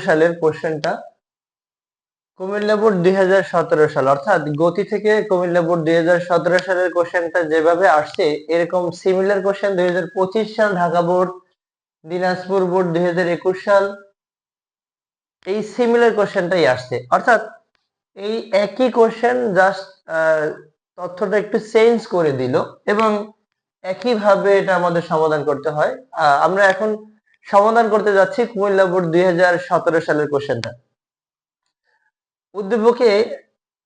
সালের কোশ্চেনটা। কুমিল্লা বোর্ড 2017 সাল, অর্থাৎ গতি থেকে কুমিল্লা বোর্ড 2017 সালের কোশ্চেনটা যেভাবে আসছে এরকম সিমিলার কোশ্চেন 2025 সাল ঢাকা বোর্ড, দিনাজপুর বোর্ড 2021 সাল, এই সিমিলার কোশ্চেনটাই আসছে। অর্থাৎ এই একই কোশ্চেন, জাস্ট তথ্যটা একটু চেঞ্জ করে দিল এবং একইভাবে এটা আমাদের সমাধান করতে হয়। আমরা এখন সমাধান করতে যাচ্ছি কুমিল্লা বোর্ড 2017 সালের কোশ্চেনটা। উদ্দীপকে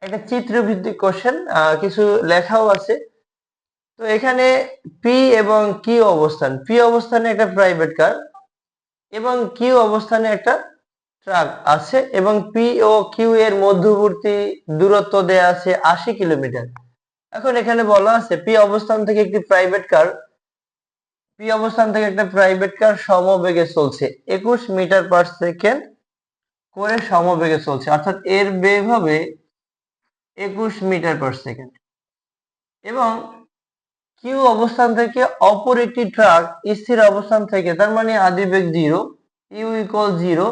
একটা চিত্রভিত্তিক কোশ্চেন, কিছু লেখাও আছে। তো এখানে পি এবং কিউ অবস্থান, পি অবস্থানে একটা প্রাইভেট কার এবং কিউ অবস্থানে একটা ট্রাক আছে এবং পি ও কিউ এর মধ্যবর্তী দূরত্ব দেয়া আছে 80 কিলোমিটার। এখন এখানে বলা আছে পি অবস্থান থেকে একটি প্রাইভেট কার সমবেগে চলছে 21 মিটার পার সেকেন্ড করে সমবেগে চলছে, অর্থাৎ এর বেগ হবে 21 মিটার পার সেকেন্ড। এবং কিউ অবস্থান থেকে অপর একটি ট্রাক স্থির অবস্থান থেকে, তার মানে আদিবেগ 0, ইউ ইকুয়াল 0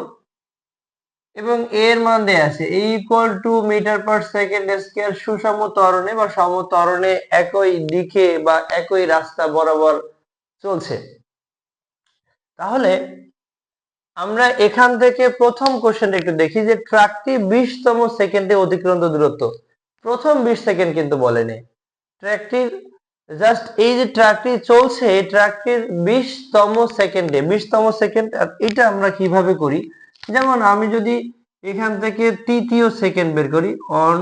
এবং এর মান দেয়া আছে a equal to meter per second square সুষম ত্বরণে বা সমত্বরণে একই দিকে বা একই রাস্তা বরাবর চলছে। তাহলে আমরা এখান থেকে প্রথম কোশ্চেনটা একটু দেখি যে ট্রাকটি 20তম সেকেন্ডে অতিক্রান্ত দূরত্ব, প্রথম 20 সেকেন্ড কিন্তু বলেনি। ট্রাকটির জাস্ট এই যে ট্রাকটি চলছে এই ট্রাকটির 20তম সেকেন্ডে, 20তম সেকেন্ড। এটা আমরা কিভাবে করি, যেমন আমি যদি এখান থেকে তৃতীয় সেকেন্ড বের করি 1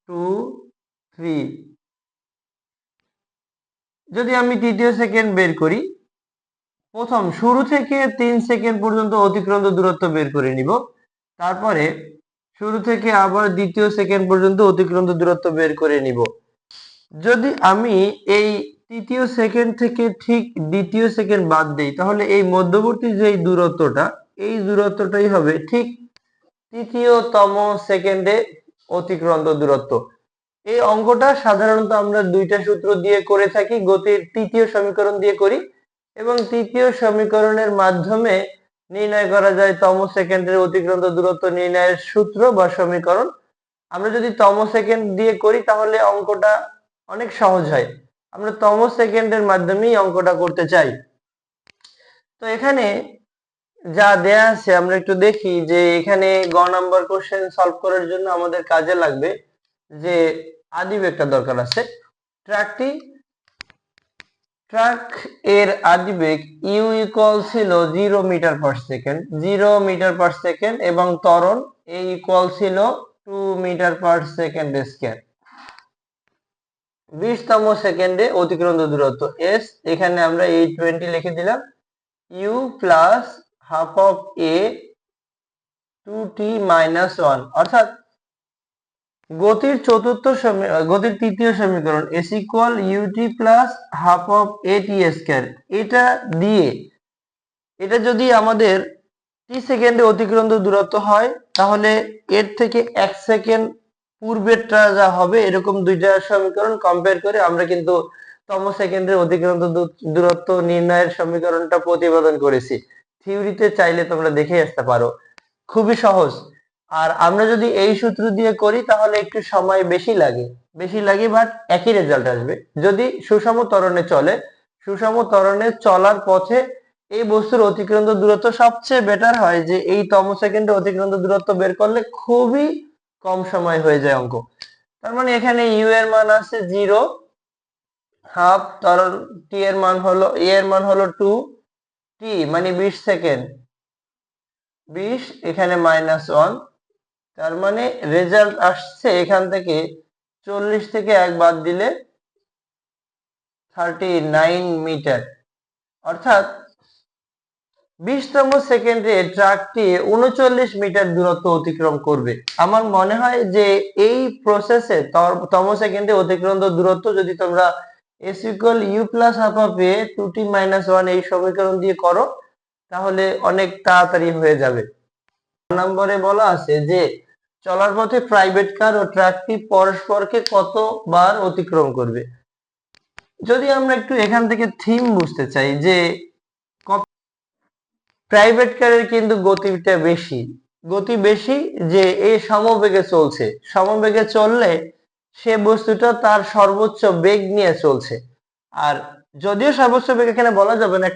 2 3, যদি আমি তৃতীয় সেকেন্ড বের করি, প্রথম শুরু থেকে 3 সেকেন্ড পর্যন্ত অতিক্রান্ত দূরত্ব বের করে নিব, তারপরে শুরু থেকে আবার দ্বিতীয় সেকেন্ড পর্যন্ত অতিক্রান্ত দূরত্ব বের করে নিব। যদি আমি এই তৃতীয় সেকেন্ড থেকে ঠিক দ্বিতীয় সেকেন্ড বাদ দেই তাহলে এই মধ্যবর্তী যে দূরত্বটা, এই দূরত্বটাই হবে ঠিক তৃতীয়তম সেকেন্ডে অতিক্রান্ত দূরত্ব। এই অঙ্কটা সাধারণত আমরা দুইটা সূত্র দিয়ে করে থাকি, গতির তৃতীয় সমীকরণ দিয়ে করি এবং তৃতীয় সমীকরণের মাধ্যমে নির্ণয় করা যায় তম সেকেন্ডের অতিক্রান্ত দূরত্ব নির্ণয়ের সূত্র বা সমীকরণ। আমরা যদি তম সেকেন্ড দিয়ে করি তাহলে অঙ্কটা অনেক সহজ হয়। আমরা তম সেকেন্ডের মাধ্যমেই অঙ্কটা করতে চাই। তো এখানে যা দেয়া আছে আমরা একটু দেখি যে এখানে গ নাম্বার কোশ্চেন সলভ করার জন্য আমাদের কাজে লাগবে যে আদিবেগটা দরকার আছে। ট্রাক এর আদিবেগ ইউ ইকুয়াল ছিল 0 metre per second, 0 metre per second এবং ত্বরণ এ ইকুয়াল ছিল 2 মিটার পার সেকেন্ড স্কয়ার। 20তম সেকেন্ডে অতিক্রান্ত দূরত্ব এস, এখানে আমরা 820 লিখে দিলাম, u plus half of a 2t minus 1, অর্থাৎ গতির তৃতীয় সমীকরণ s equal u t plus half of a t square. এটা দিয়ে এটা যদি আমাদের টি সেকেন্ডে অতিক্রান্ত দূরত্ব হয় তাহলে এর থেকে 1 সেকেন্ড পূর্বেরটা যা হবে এরকম দুইটা সমীকরণ কম্পেয়ার করে আমরা কিন্তু তম সেকেন্ডের অতিক্রান্ত দূরত্ব নির্ণয়ের সমীকরণটা প্রতিপাদন করেছি। থিওরিতে চাইলে তোমরা দেখে আসতে পারো, খুবই সহজ। আর আমরা যদি এই সূত্র দিয়ে করি তাহলে একটু সময় বেশি লাগে বাট একই রেজাল্ট আসবে। যদি সুষম ত্বরণে চলে, সুষম ত্বরণে চলার পথে এই বস্তুর অতিক্রান্ত দূরত্ব সবচেয়ে বেটার হয় যে এই তম সেকেন্ডে অতিক্রান্ত দূরত্ব বের করলে খুবই কম সময় হয়ে যায় অঙ্ক। তার মানে এখানে ইউ এর মান আছে 0, হাফ ত্বরণ টি এর মান হলো এ এর মান হলো 2, টি মানে 20 সেকেন্ড, 20 এখানে -1, তার মানে রেজাল্ট আসছে এখান থেকে 40 থেকে 1 বাদ দিলে 39 মিটার। অর্থাৎ 20তম সেকেন্ডে ট্রাকটি 39 মিটার দূরত্ব অতিক্রম করবে। আমার মনে হয় যে এই প্রসেসে তম সেকেন্ডে অতিক্রান্ত দূরত্ব যদি তোমরা s equal u plus half of a 2t minus 1 এই সমীকরণ দিয়ে করো তাহলে অনেক তাড়াতাড়ি হয়ে যাবে। নম্বরে বলা আছে যে চলার পথে প্রাইভেট কার ও ট্রাকটি পরস্পরকে কতবার অতিক্রম করবে। যদি আমরা একটু এখান থেকে থিম বুঝতে চাই যে প্রাইভেট কারের কিন্তু গতিটা বেশি, গতি বেশি, যে এই সমবেগে চলছে, সমবেগে চললে সে বস্তুটা তার সর্বোচ্চ বেগ নিয়ে চলছে। আর যদিও সর্বোচ্চ বেগ এখানে বলা যাবে না,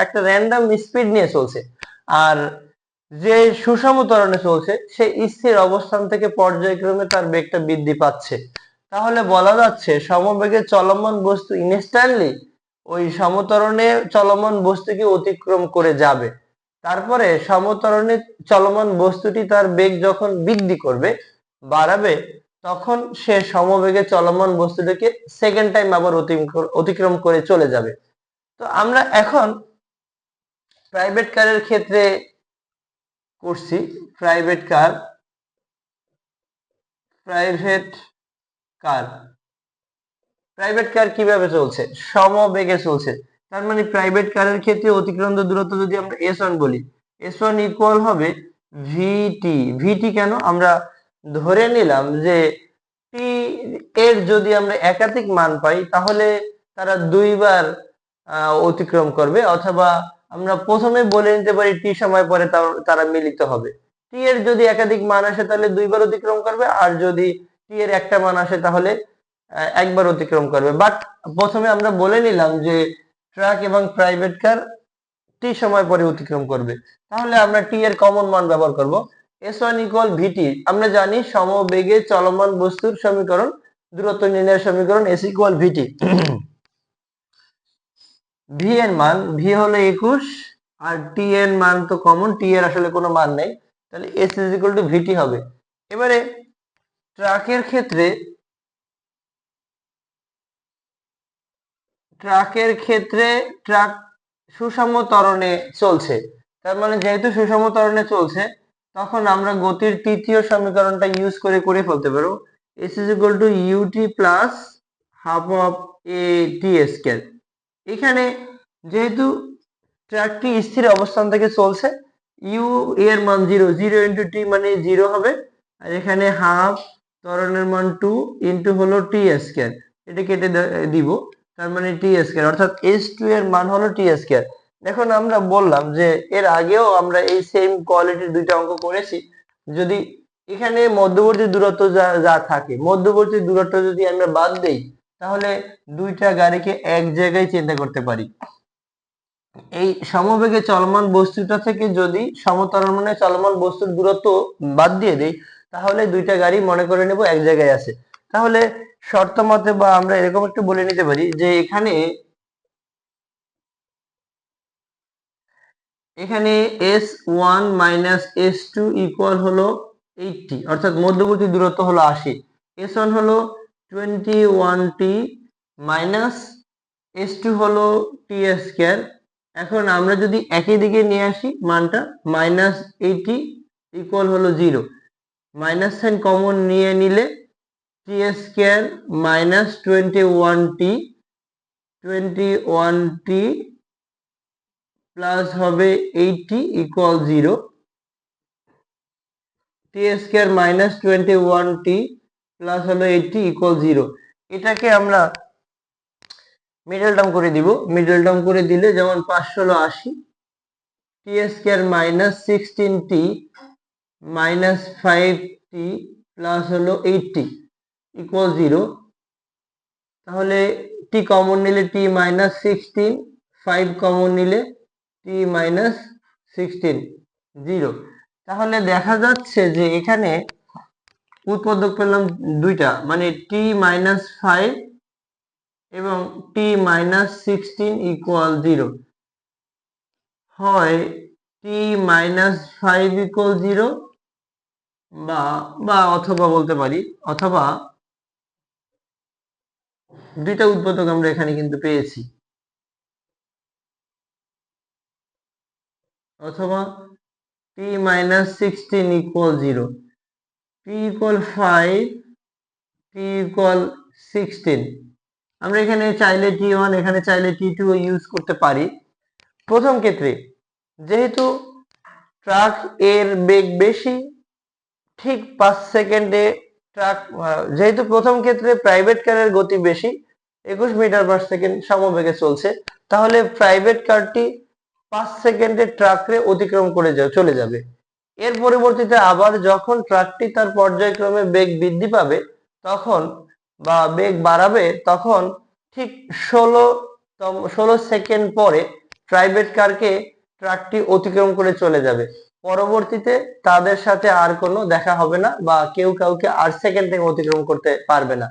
একটা র্যান্ডম স্পিড নিয়ে চলছে। আর যে সুষম ত্বরণে চলছে সে স্থির অবস্থান থেকে পর্যায়ক্রমে তার বেগটা বৃদ্ধি পাচ্ছে। তাহলে বলা যাচ্ছে সমবেগে চলমান বস্তু ইনস্ট্যান্টলি ওই সমত্বরণে চলমান বস্তুকে অতিক্রম করে যাবে। তারপরে সমত্বরণে চলমান বস্তুটি তার বেগ যখন বৃদ্ধি করবে, বাড়াবে, তখন সে সমবেগে চলমান বস্তুটিকে সেকেন্ড টাইম আবার অতিক্রম করে চলে যাবে। তো আমরা এখন প্রাইভেট কারের ক্ষেত্রে করছি। প্রাইভেট কার প্রাইভেট কার কিভাবে চলছে? সমবেগে চলছে। তার মানে প্রাইভেট কারের ক্ষেত্রে অতিক্রান্ত দূরত্ব যদি আমরা s1 বলি, s1 ইকুয়াল হবে ভিটি। ভিটি কেন? আমরা ধরে নিলাম যে টি এর যদি আমরা একাধিক মান পাই তাহলে তারা দুইবার অতিক্রম করবে, অথবা আমরা প্রথমে বলে নিতে পারি টি সময় পরে তারা মিলিত হবে। টি এর যদি একাধিক মান আসে তাহলে দুইবার অতিক্রম করবে, আর যদি টি এর একটা মান আসে তাহলে একবার অতিক্রম করবে। বাট প্রথমে আমরা বলে নিলাম যে ট্রাক এবং প্রাইভেট কার টি সময় পরে অতিক্রম করবে, তাহলে আমরা টি এর কমন মান ব্যবহার করব। s1 ইকুয়াল ভিটি। আমরা জানি সমবেগে চলমান বস্তুর সমীকরণ, দূরত্ব নির্ণয়ের সমীকরণ s ইকুয়াল ভিটি। ভি এর মান, ভি হলো 21, আর টি এর মান তো কমন, টি এর আসলে কোনো মান নেই, তাহলে s ইজ ইকুয়াল টু ভিটি হবে। এবারে ট্রাকের ক্ষেত্রে ট্রাক সুষম ত্বরণে চলছে। তার মানে যেহেতু সুষম ত্বরণে চলছে, তখন আমরা গতির তৃতীয় সমীকরণটা ইউজ করে ফেলতে পারবো। s is equal to u t plus half of a t square. এখানে যেহেতু ট্রাকটি স্থির অবস্থান থেকে চলছে, ইউ এর মান 0, 0 ইন্টু টি মানে 0 হবে, আর এখানে হাফ ত্বরণের মান 2 ইন্টু হলো টি স্কয়ার, এটা কেটে দিব, তার মানে টি স্কয়ার, অর্থাৎ s2 এর মান হলো টি স্কয়ার। এখন আমরা বললাম যে এর আগেও আমরা এই সেম কোয়ালিটির দুইটা অঙ্ক করেছি। যদি এখানে মধ্যবর্তী দূরত্ব যা থাকে, মধ্যবর্তী দূরত্ব যদি আমরা বাদ দেই, তাহলে দুইটা গাড়িকে এক জায়গায় চিন্তা করতে পারি। এই সমবেগে চলমান বস্তুটা থেকে যদি সমত্বরণে চলমান বস্তুর দূরত্ব বাদ দিয়ে দেই, তাহলে দুইটা গাড়ি মনে করে নেব এক জায়গায় আছে। তাহলে শর্ত মতে বা আমরা এরকম একটু বলে নিতে পারি যে এখানে s1 মাইনাস s2 ইকুয়াল হলো 80, অর্থাৎ মধ্যবর্তী দূরত্ব হলো 80। s1 হলো 21t মাইনাস s2 হলো t স্কয়ার। এখন আমরা যদি একই দিকে নিয়ে আসি মানটা, মাইনাস 80 ইকুয়াল হলো 0, মাইনাস সাইন কমন নিয়ে নিলে টি স্কয়ার মাইনাস 21t প্লাস হবে 80 ইকুয়াল 0, টি স্কয়ার মাইনাস 21t প্লাস হলো 80 ইকুয়াল 0। এটাকে আমরা মিডল টার্ম করে দিব। মিডল টার্ম করে দিলে যেমন 5 হলো 80, t square minus 16t minus 5t plus হলো 80 ইকুয়াল 0। তাহলে টি কমন নিলে টি মাইনাস 16, 5 কমন নিলে টি মাইনাস 16, 0। তাহলে দেখা যাচ্ছে যে এখানে উৎপাদক পেলাম দুইটা, মানে টি মাইনাস 5 এবং টি মাইনাস 16 ইকুয়াল 0। হয় টি মাইনাস 5 ইকুয়াল 0, বা অথবা বলতে পারি, অথবা দুইটা উৎপাদক আমরা এখানে কিন্তু পেয়েছি, অথবা টি minus 16 equal 0, T equal 5, T equal 16। আমরা এখানে চাইলে t1, এখানে চাইলে t2 ইউজ করতে পারি। প্রথম ক্ষেত্রে যেহেতু ট্রাক এর বেগ বেশি, ঠিক 5 সেকেন্ডে ট্রাক, যেহেতু প্রথম ক্ষেত্রে প্রাইভেট কারের গতি বেশি, 21 মিটার পার সেকেন্ড সমবেগে চলছে, তাহলে প্রাইভেট কারটি 5 সেকেন্ডে ট্রাককে অতিক্রম করে চলে যাবে। এর পরিবর্তিতে আবার যখন ট্রাকটি তার পর্যায়ক্রমে বেগ বৃদ্ধি পাবে তখন বা বেগ বাড়াবে তখন ঠিক 16 সেকেন্ড পরে প্রাইভেট কারকে ট্রাকটি অতিক্রম করে চলে যাবে। পরবর্তীতে তাদের সাথে আর কোনো দেখা হবে না বা কেউ কাউকে 8 সেকেন্ড থেকে অতিক্রম করতে পারবে না।